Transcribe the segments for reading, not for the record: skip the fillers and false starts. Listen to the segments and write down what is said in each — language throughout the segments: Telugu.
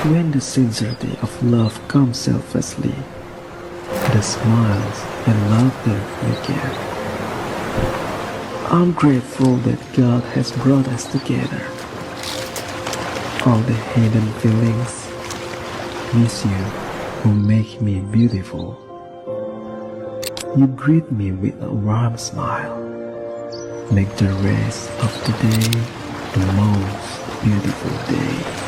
when the sincerity of love comes selflessly, the smiles and laughter we get. I'm grateful that God has brought us together. All the hidden feelings, miss you who make me beautiful. You greet me with a warm smile, make the rest of the day the most beautiful day.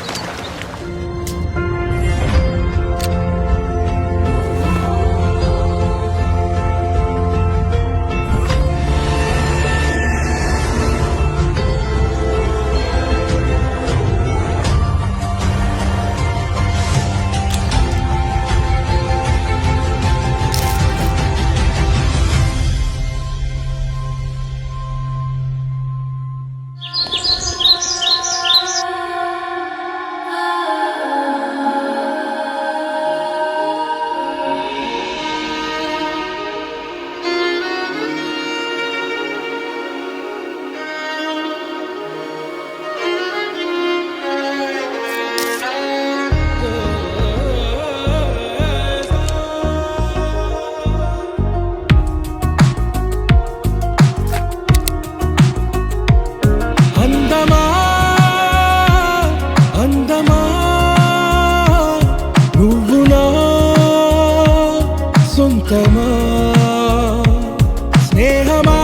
స్నేహమా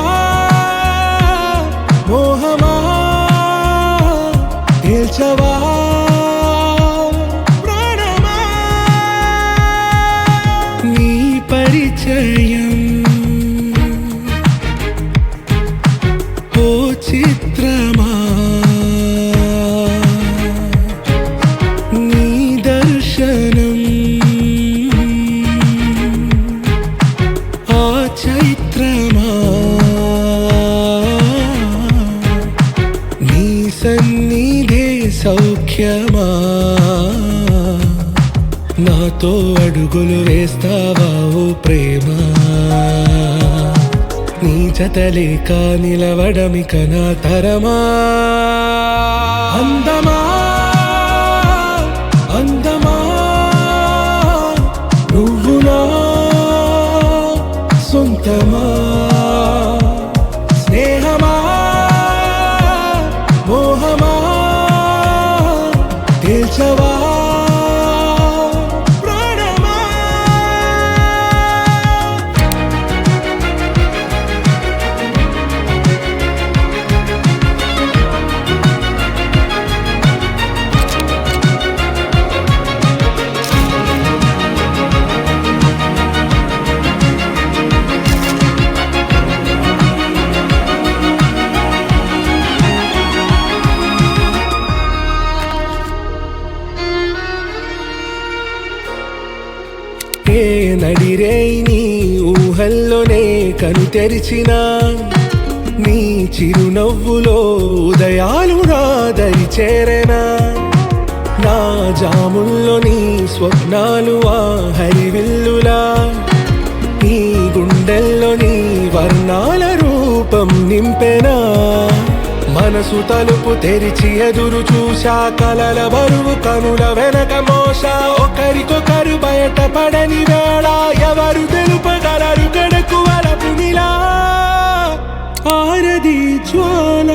మోహమా తేల్చవా ప్రాణమా నీ పరిచయం ఓ చిత్రమా నీ దర్శనం చైత్రమా నీ సన్నిధే సౌఖ్యమా నాతో అడుగులు వేస్తావా ఓ ప్రేమ నీ జతలేక నిలవడమిక నా తరమా అందమా అందమా నువ్వు నా సొంతమా స్నేహమా మోహమా తేల్చవా ప్రాణమా ఏ నడిరే నీ ఊహల్లోనే కను తెరిచిన నీ చిరునవ్వులో ఉదయాలు నా దరి చేరెనా నా జాముల్లో నీ స్వప్నాలు ఆ హరివిల్లులా నీ గుండెల్లో నీ వర్ణాల రూపం నింపెనా మనసు తలుపు తెరిచి ఎదురు చూశా కలల బరువు కనుల వెనక మోసా ఒకరికొకరు బయట పడని వేళ ఎవరు తెలుపగలరు గడకు వరపు నిలా ఆరది జ్వాల